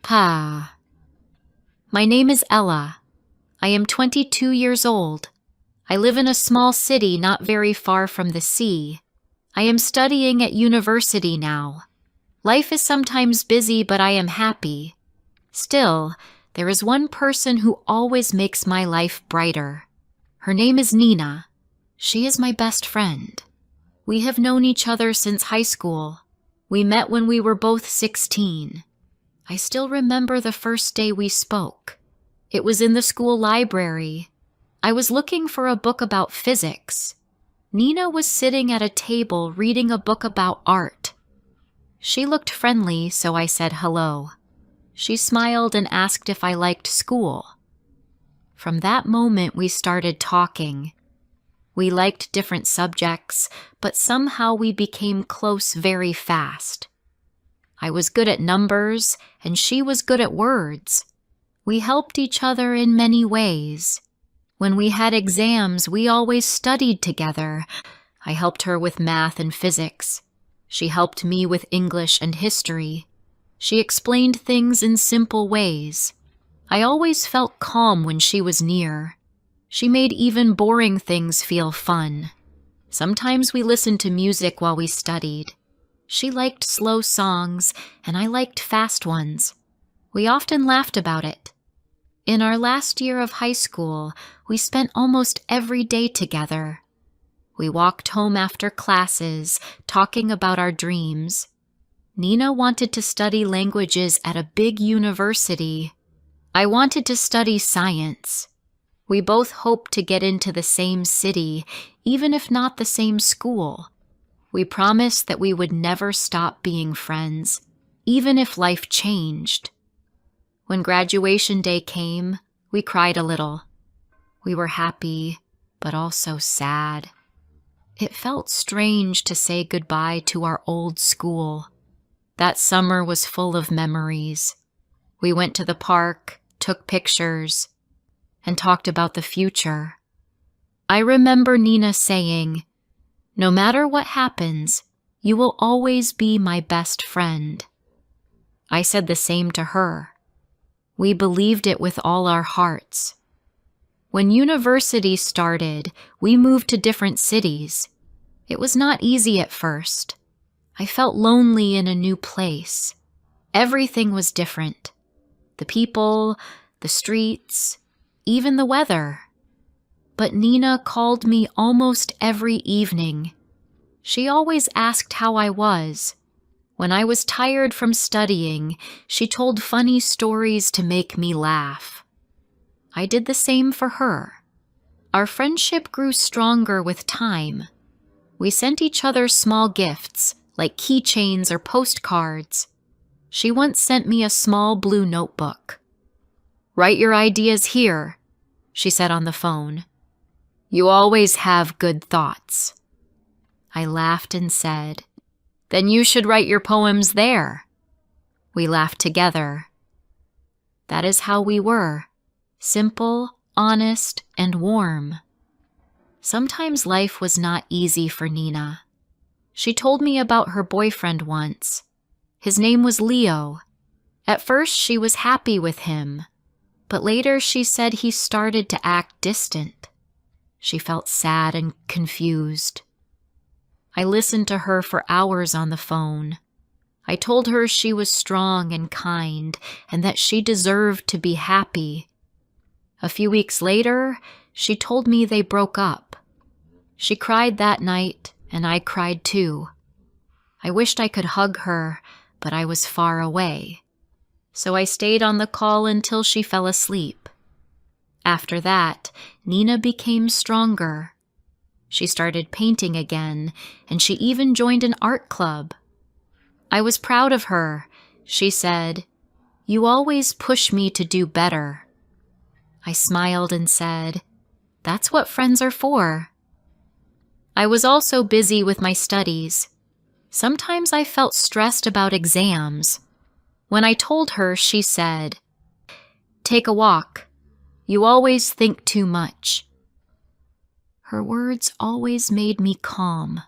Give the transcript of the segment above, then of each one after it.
Ha. My name is Ella. I am 22 years old. I live in a small city not very far from the sea. I am studying at university now. Life is sometimes busy, but I am happy. Still, there is one person who always makes my life brighter. Her name is Nina. She is my best friend. We have known each other since high school. We met when we were both 16. I still remember the first day we spoke. It was in the school library. I was looking for a book about physics. Nina was sitting at a table reading a book about art. She looked friendly, so I said hello. She smiled and asked if I liked school. From that moment, we started talking. We liked different subjects, but somehow we became close very fast. I was good at numbers, and she was good at words. We helped each other in many ways. When we had exams, we always studied together. I helped her with math and physics. She helped me with English and history. She explained things in simple ways. I always felt calm when she was near. She made even boring things feel fun. Sometimes we listened to music while we studied. She liked slow songs, and I liked fast ones. We often laughed about it. In our last year of high school, we spent almost every day together. We walked home after classes, talking about our dreams. Nina wanted to study languages at a big university. I wanted to study science. We both hoped to get into the same city, even if not the same school. We promised that we would never stop being friends, even if life changed. When graduation day came, we cried a little. We were happy, but also sad. It felt strange to say goodbye to our old school. That summer was full of memories. We went to the park, took pictures, and talked about the future. I remember Nina saying, "No matter what happens, you will always be my best friend." I said the same to her. We believed it with all our hearts. When university started, we moved to different cities. It was not easy at first. I felt lonely in a new place. Everything was different. The people, the streets, even the weather. But Nina called me almost every evening. She always asked how I was. When I was tired from studying, she told funny stories to make me laugh. I did the same for her. Our friendship grew stronger with time. We sent each other small gifts, like keychains or postcards. She once sent me a small blue notebook. "Write your ideas here," she said on the phone. "You always have good thoughts." I laughed and said, "Then you should write your poems there." We laughed together. That is how we were, simple, honest, and warm. Sometimes life was not easy for Nina. She told me about her boyfriend once. His name was Leo. At first she was happy with him, but later she said he started to act distant. She felt sad and confused. I listened to her for hours on the phone. I told her she was strong and kind and that she deserved to be happy. A few weeks later, she told me they broke up. She cried that night, and I cried too. I wished I could hug her, but I was far away. So I stayed on the call until she fell asleep. After that, Nina became stronger. She started painting again, and she even joined an art club. I was proud of her. She said, "You always push me to do better." I smiled and said, "That's what friends are for." I was also busy with my studies. Sometimes I felt stressed about exams. When I told her, she said, "Take a walk. You always think too much." Her words always made me calm.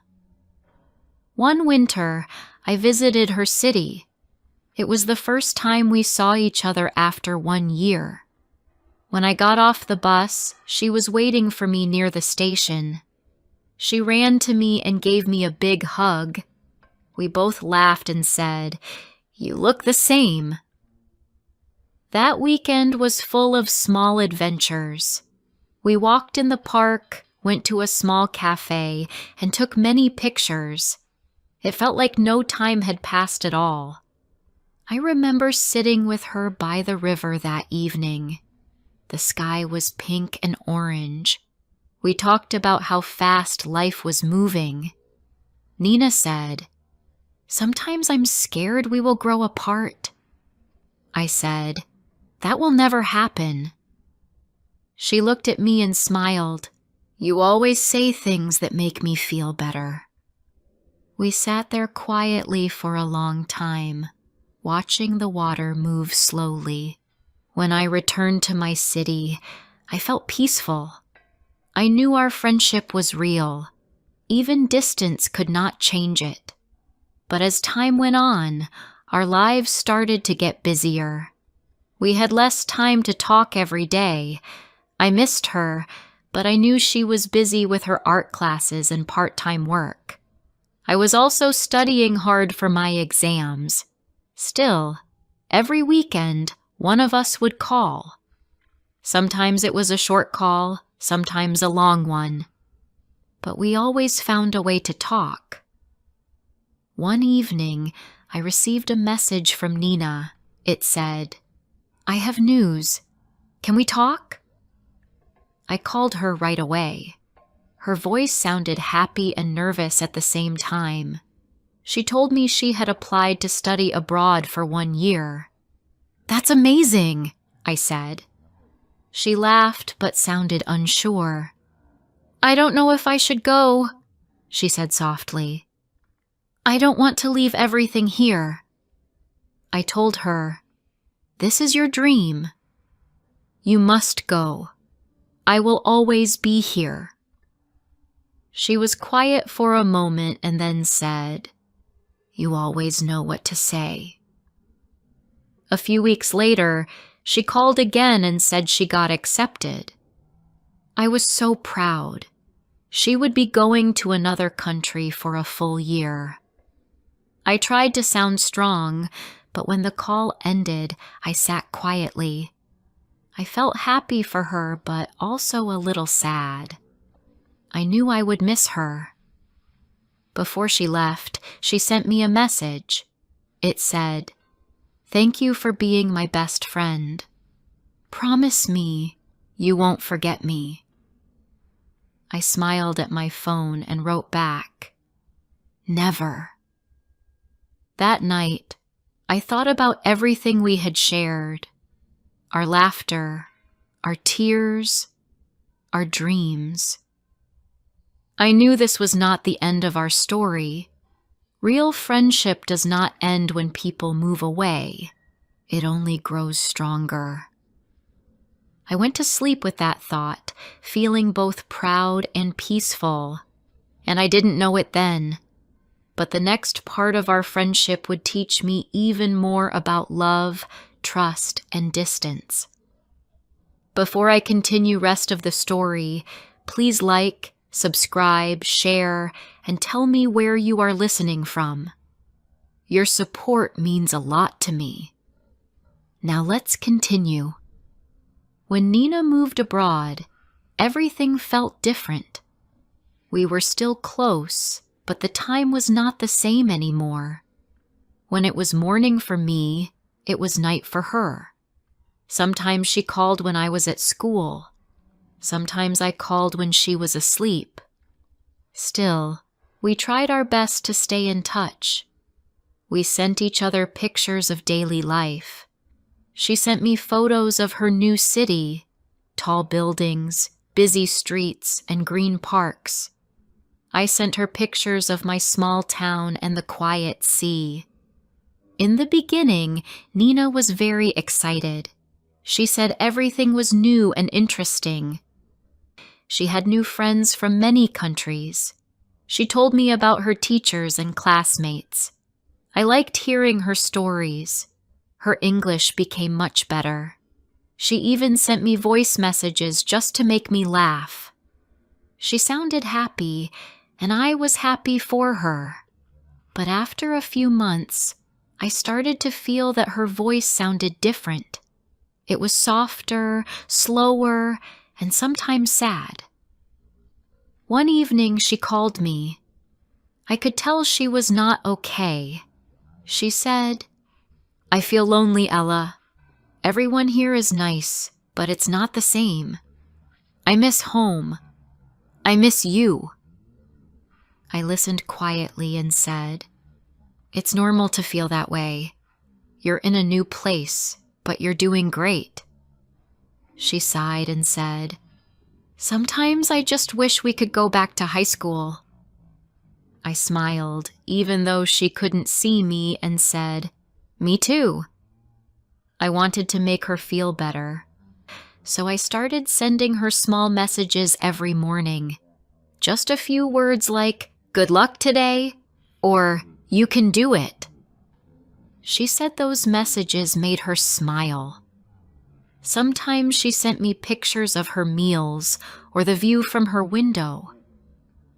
One winter, I visited her city. It was the first time we saw each other after 1 year. When I got off the bus, she was waiting for me near the station. She ran to me and gave me a big hug. We both laughed and said, "You look the same." That weekend was full of small adventures. We walked in the park, went to a small cafe, and took many pictures. It felt like no time had passed at all. I remember sitting with her by the river that evening. The sky was pink and orange. We talked about how fast life was moving. Nina said, "Sometimes I'm scared we will grow apart." I said, "That will never happen." She looked at me and smiled. "You always say things that make me feel better." We sat there quietly for a long time, watching the water move slowly. When I returned to my city, I felt peaceful. I knew our friendship was real. Even distance could not change it. But as time went on, our lives started to get busier. We had less time to talk every day. I missed her, but I knew she was busy with her art classes and part-time work. I was also studying hard for my exams. Still, every weekend, one of us would call. Sometimes it was a short call, sometimes a long one. But we always found a way to talk. One evening, I received a message from Nina. It said, "I have news. Can we talk?" I called her right away. Her voice sounded happy and nervous at the same time. She told me she had applied to study abroad for 1 year. "That's amazing," I said. She laughed but sounded unsure. "I don't know if I should go," she said softly. "I don't want to leave everything here." I told her, "This is your dream. You must go. I will always be here." She was quiet for a moment and then said, "You always know what to say." A few weeks later, she called again and said she got accepted. I was so proud. She would be going to another country for a full year. I tried to sound strong, but when the call ended, I sat quietly. I felt happy for her, but also a little sad. I knew I would miss her. Before she left, she sent me a message. It said, "Thank you for being my best friend. Promise me you won't forget me." I smiled at my phone and wrote back, "Never." That night, I thought about everything we had shared. Our laughter, our tears, our dreams. I knew this was not the end of our story. Real friendship does not end when people move away. It only grows stronger. I went to sleep with that thought, feeling both proud and peaceful. And I didn't know it then. But the next part of our friendship would teach me even more about love, trust, and distance. Before I continue rest of the story, please like, subscribe, share, and tell me where you are listening from. Your support means a lot to me. Now let's continue. When Nina moved abroad, everything felt different. We were still close, but the time was not the same anymore. When it was morning for me, it was night for her. Sometimes she called when I was at school. Sometimes I called when she was asleep. Still, we tried our best to stay in touch. We sent each other pictures of daily life. She sent me photos of her new city, tall buildings, busy streets, and green parks. I sent her pictures of my small town and the quiet sea. In the beginning, Nina was very excited. She said everything was new and interesting. She had new friends from many countries. She told me about her teachers and classmates. I liked hearing her stories. Her English became much better. She even sent me voice messages just to make me laugh. She sounded happy, and I was happy for her. But after a few months, I started to feel that her voice sounded different. It was softer, slower, and sometimes sad. One evening she called me. I could tell she was not okay. She said, "I feel lonely, Ella. Everyone here is nice, but it's not the same. I miss home. I miss you." I listened quietly and said, "It's normal to feel that way. You're in a new place, but you're doing great." She sighed and said, "Sometimes I just wish we could go back to high school." I smiled, even though she couldn't see me, and said, "Me too." I wanted to make her feel better, so I started sending her small messages every morning. Just a few words like, "Good luck today," or "You can do it." She said those messages made her smile. Sometimes she sent me pictures of her meals or the view from her window.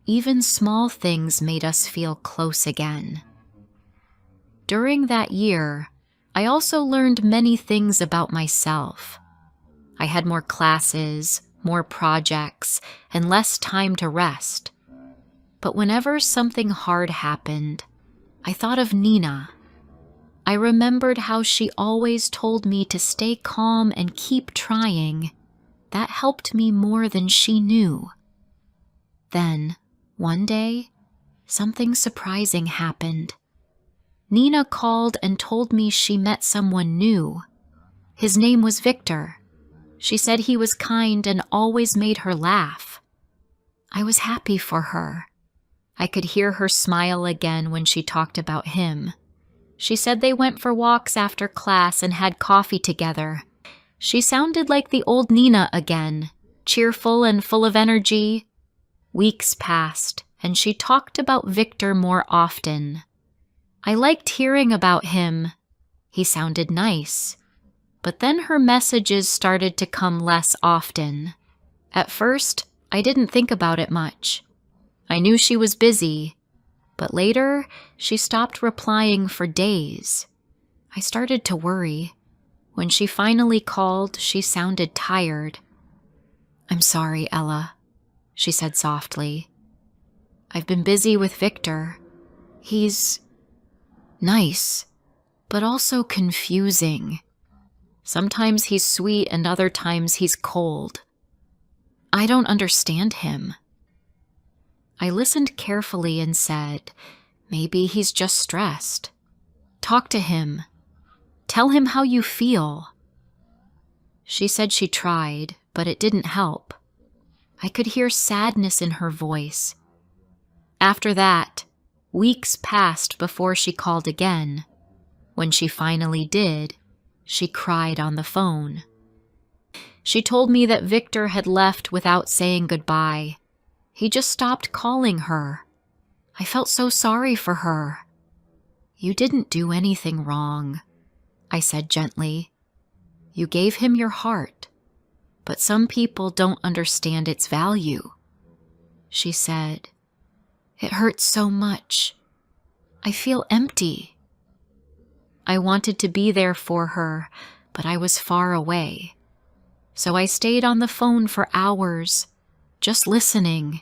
Even small things made us feel close again. During that year, I also learned many things about myself. I had more classes, more projects, and less time to rest. But whenever something hard happened, I thought of Nina. I remembered how she always told me to stay calm and keep trying. That helped me more than she knew. Then, one day, something surprising happened. Nina called and told me she met someone new. His name was Victor. She said he was kind and always made her laugh. I was happy for her. I could hear her smile again when she talked about him. She said they went for walks after class and had coffee together. She sounded like the old Nina again, cheerful and full of energy. Weeks passed, and she talked about Victor more often. I liked hearing about him. He sounded nice. But then her messages started to come less often. At first, I didn't think about it much. I knew she was busy, but later, she stopped replying for days. I started to worry. When she finally called, she sounded tired. "I'm sorry, Ella," she said softly. "I've been busy with Victor. He's nice, but also confusing. Sometimes he's sweet and other times he's cold. I don't understand him." I listened carefully and said, "Maybe he's just stressed. Talk to him. Tell him how you feel." She said she tried, but it didn't help. I could hear sadness in her voice. After that, weeks passed before she called again. When she finally did, she cried on the phone. She told me that Victor had left without saying goodbye. He just stopped calling her. I felt so sorry for her. "You didn't do anything wrong," I said gently. "You gave him your heart, but some people don't understand its value." She said, "It hurts so much. I feel empty." I wanted to be there for her, but I was far away. So I stayed on the phone for hours, just listening.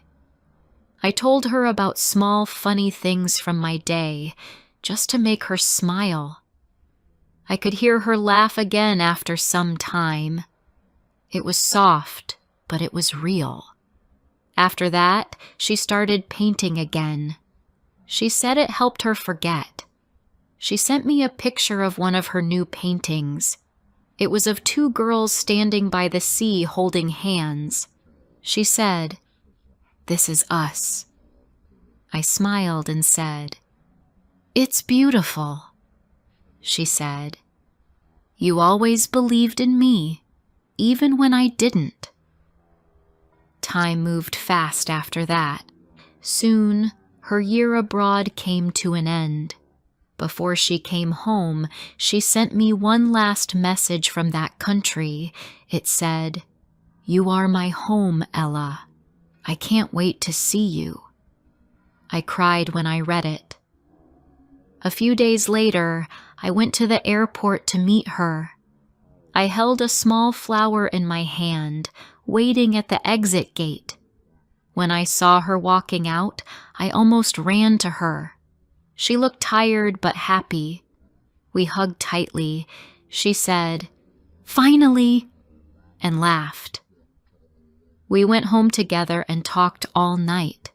I told her about small, funny things from my day, just to make her smile. I could hear her laugh again after some time. It was soft, but it was real. After that, she started painting again. She said it helped her forget. She sent me a picture of one of her new paintings. It was of two girls standing by the sea holding hands. She said, "This is us." I smiled and said, "It's beautiful." She said, "You always believed in me, even when I didn't." Time moved fast after that. Soon, her year abroad came to an end. Before she came home, she sent me one last message from that country. It said, "You are my home, Ella. I can't wait to see you." I cried when I read it. A few days later, I went to the airport to meet her. I held a small flower in my hand, waiting at the exit gate. When I saw her walking out, I almost ran to her. She looked tired but happy. We hugged tightly. She said, "Finally," and laughed. We went home together and talked all night.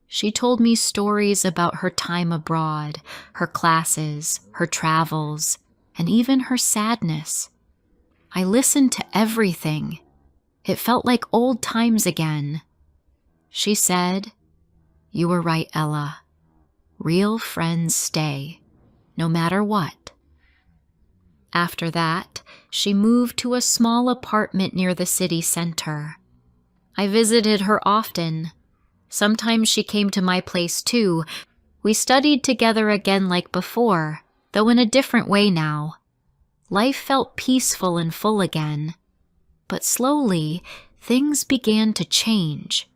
She told me stories about her time abroad, her classes, her travels, and even her sadness. I listened to everything. It felt like old times again. She said, "You were right, Ella. Real friends stay, no matter what." After that, she moved to a small apartment near the city center. I visited her often. Sometimes she came to my place too. We studied together again like before, though in a different way now. Life felt peaceful and full again. But slowly, things began to change.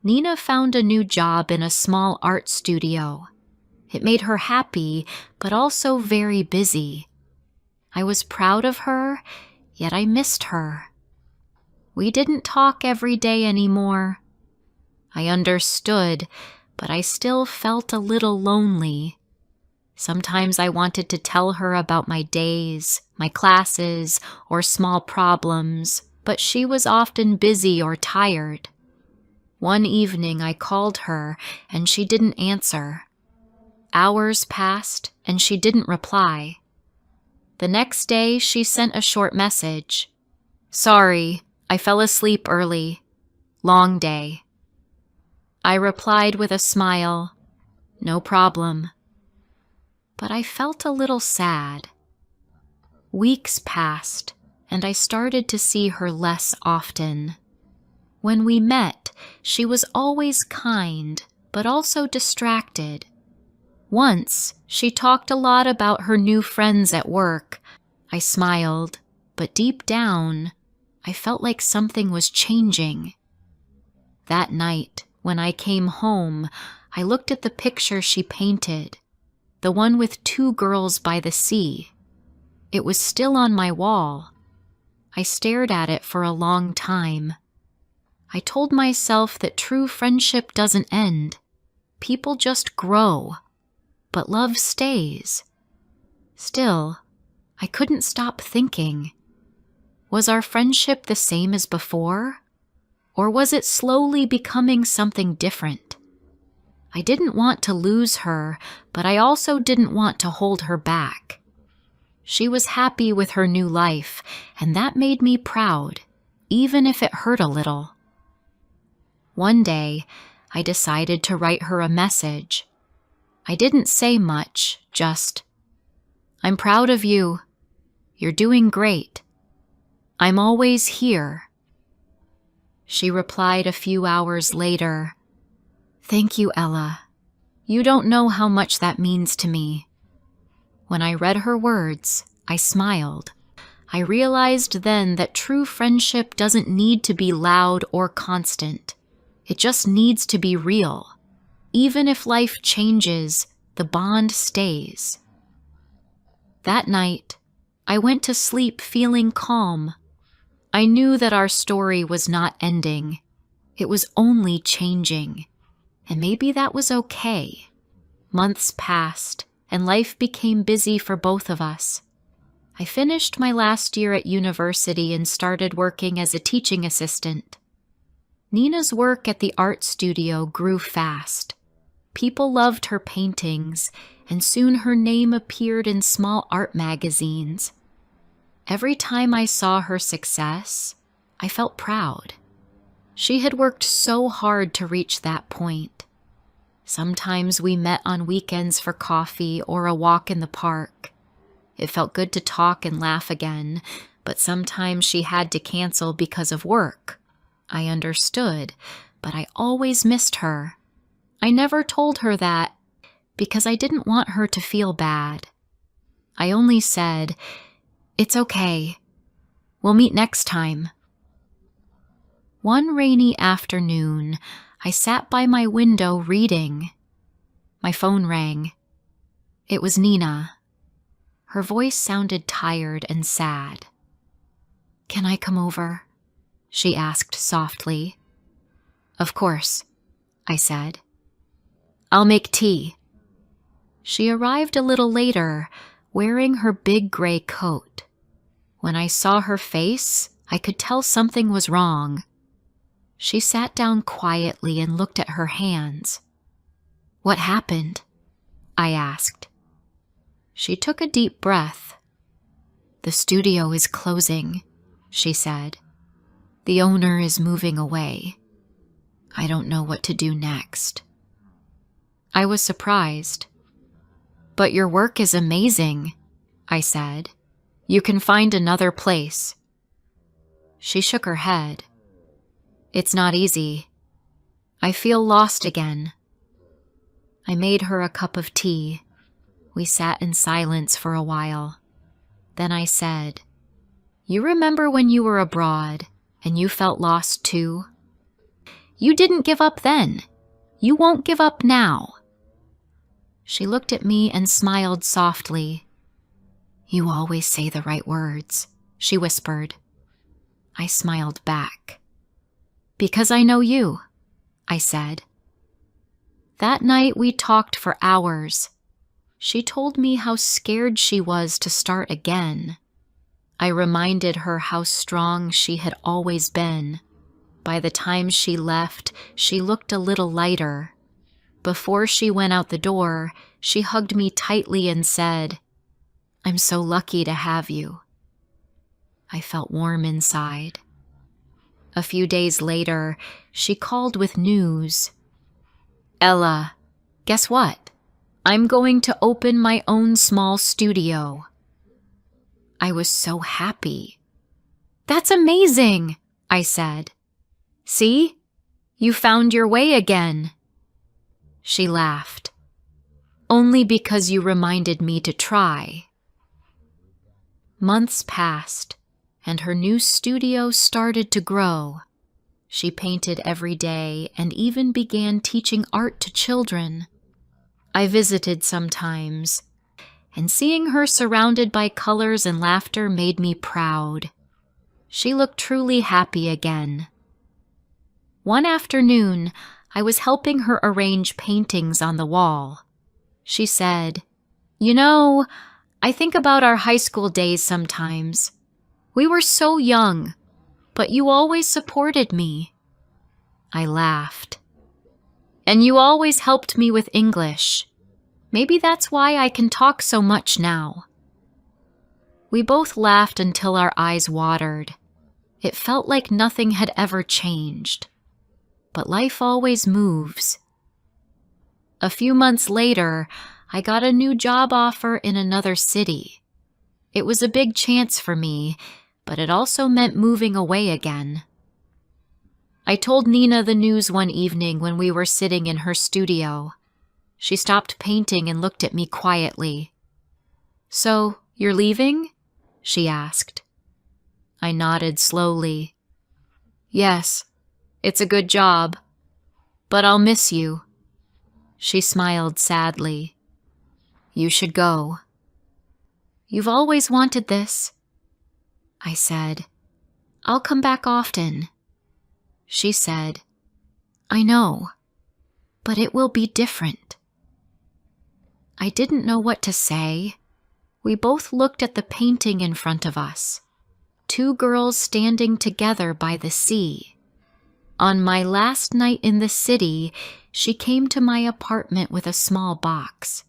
Nina found a new job in a small art studio. It made her happy, but also very busy. I was proud of her, yet I missed her. We didn't talk every day anymore. I understood, but I still felt a little lonely. Sometimes I wanted to tell her about my days, my classes, or small problems, but she was often busy or tired. One evening I called her and she didn't answer. Hours passed and she didn't reply. The next day she sent a short message. "Sorry, I fell asleep early. Long day." I replied with a smile, "No problem." But I felt a little sad. Weeks passed, and I started to see her less often. When we met, she was always kind, but also distracted. Once, she talked a lot about her new friends at work. I smiled, but deep down, I felt like something was changing. That night, when I came home, I looked at the picture she painted, the one with 2 girls by the sea. It was still on my wall. I stared at it for a long time. I told myself that true friendship doesn't end. People just grow, but love stays. Still, I couldn't stop thinking. Was our friendship the same as before? Or was it slowly becoming something different? I didn't want to lose her, but I also didn't want to hold her back. She was happy with her new life, and that made me proud, even if it hurt a little. One day, I decided to write her a message. I didn't say much, just, "I'm proud of you. You're doing great. I'm always here." She replied a few hours later, "Thank you, Ella. You don't know how much that means to me." When I read her words, I smiled. I realized then that true friendship doesn't need to be loud or constant. It just needs to be real. Even if life changes, the bond stays. That night, I went to sleep feeling calm. I knew that our story was not ending. It was only changing. And maybe that was okay. Months passed, and life became busy for both of us. I finished my last year at university and started working as a teaching assistant. Nina's work at the art studio grew fast. People loved her paintings, and soon her name appeared in small art magazines. Every time I saw her success, I felt proud. She had worked so hard to reach that point. Sometimes we met on weekends for coffee or a walk in the park. It felt good to talk and laugh again, but sometimes she had to cancel because of work. I understood, but I always missed her. I never told her that. because I didn't want her to feel bad. I only said, "It's okay. We'll meet next time." One rainy afternoon, I sat by my window reading. My phone rang. It was Nina. Her voice sounded tired and sad. "Can I come over?" she asked softly. "Of course," I said. "I'll make tea." She arrived a little later, wearing her big gray coat. When I saw her face, I could tell something was wrong. She sat down quietly and looked at her hands. "What happened?" I asked. She took a deep breath. "The studio is closing," she said. "The owner is moving away. I don't know what to do next." I was surprised. "But your work is amazing," I said. "You can find another place." She shook her head. "It's not easy. I feel lost again." I made her a cup of tea. We sat in silence for a while. Then I said, "You remember when you were abroad and you felt lost too? You didn't give up then. You won't give up now." She looked at me and smiled softly. "You always say the right words," she whispered. I smiled back. "Because I know you," I said. That night we talked for hours. She told me how scared she was to start again. I reminded her how strong she had always been. By the time she left, she looked a little lighter. Before she went out the door, she hugged me tightly and said, "I'm so lucky to have you." I felt warm inside. A few days later, she called with news. "Ella, guess what? I'm going to open my own small studio." I was so happy. "That's amazing," I said. "See? You found your way again." She laughed. "Only because you reminded me to try." Months passed, and her new studio started to grow. She painted every day and even began teaching art to children. I visited sometimes, and seeing her surrounded by colors and laughter made me proud. She looked truly happy again. One afternoon, I was helping her arrange paintings on the wall. She said, "You know, I think about our high school days sometimes. We were so young, but you always supported me." I laughed. "And you always helped me with English. Maybe that's why I can talk so much now." We both laughed until our eyes watered. It felt like nothing had ever changed. But life always moves. A few months later, I got a new job offer in another city. It was a big chance for me, but it also meant moving away again. I told Nina the news one evening when we were sitting in her studio. She stopped painting and looked at me quietly. "So, you're leaving?" she asked. I nodded slowly. "Yes, it's a good job, but I'll miss you." She smiled sadly. "You should go." "You've always wanted this." I said, "I'll come back often." She said, "I know, but it will be different." I didn't know what to say. We both looked at the painting in front of us. Two girls standing together by the sea. On my last night in the city, she came to my apartment with a small box.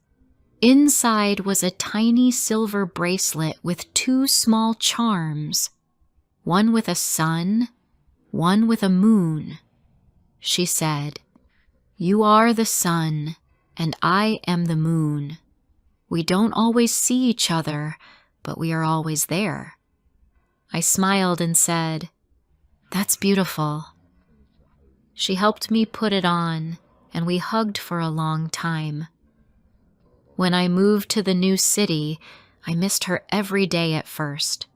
Inside was a tiny silver bracelet with two small charms, one with a sun, one with a moon. She said, "You are the sun, and I am the moon. We don't always see each other, but we are always there." I smiled and said, "That's beautiful." She helped me put it on, and we hugged for a long time. When I moved to the new city, I missed her every day at first.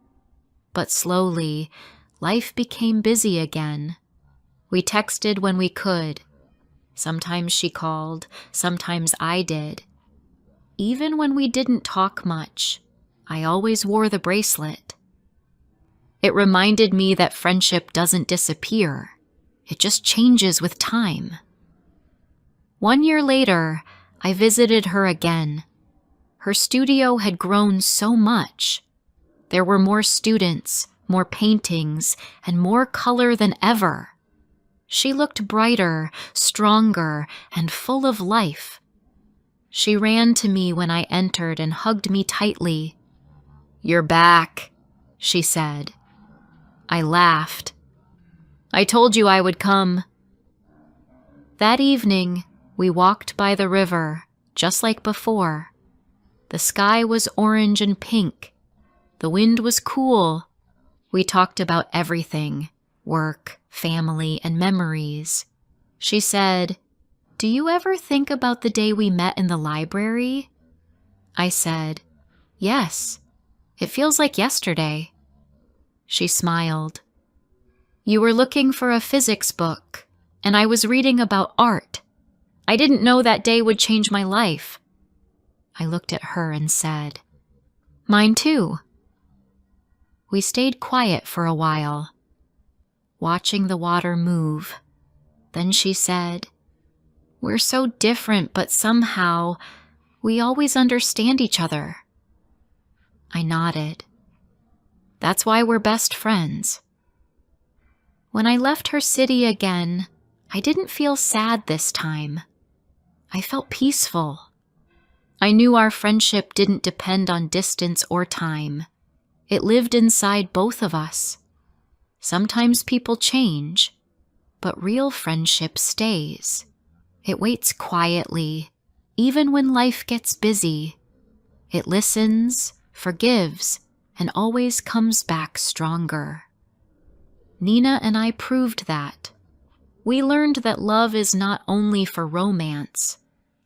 But slowly, life became busy again. We texted when we could. Sometimes she called, sometimes I did. Even when we didn't talk much, I always wore the bracelet. It reminded me that friendship doesn't disappear. It just changes with time. 1 year later, I visited her again. Her studio had grown so much. There were more students, more paintings, and more color than ever. She looked brighter, stronger, and full of life. She ran to me when I entered and hugged me tightly. "You're back," she said. I laughed. "I told you I would come." That evening, we walked by the river, just like before. The sky was orange and pink. The wind was cool. We talked about everything: work, family, and memories. She said, "Do you ever think about the day we met in the library?" I said, "Yes. It feels like yesterday." She smiled. "You were looking for a physics book, and I was reading about art. I didn't know that day would change my life." I looked at her and said, "Mine too." We stayed quiet for a while, watching the water move. Then she said, "We're so different, but somehow we always understand each other." I nodded. "That's why we're best friends." When I left her city again, I didn't feel sad this time. I felt peaceful. I knew our friendship didn't depend on distance or time. It lived inside both of us. Sometimes people change, but real friendship stays. It waits quietly, even when life gets busy. It listens, forgives, and always comes back stronger. Nina and I proved that. We learned that love is not only for romance.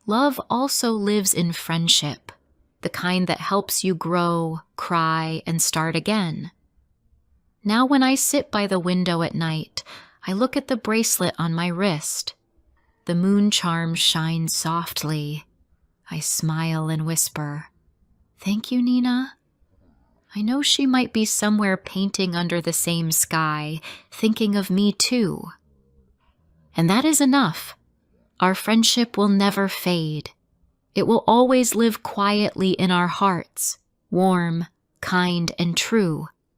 Love also lives in friendship, the kind that helps you grow, cry, and start again. Now when I sit by the window at night, I look at the bracelet on my wrist. The moon charm shines softly. I smile and whisper, "Thank you, Nina." I know she might be somewhere painting under the same sky, thinking of me too. And that is enough. Our friendship will never fade. It will always live quietly in our hearts, warm, kind, and true.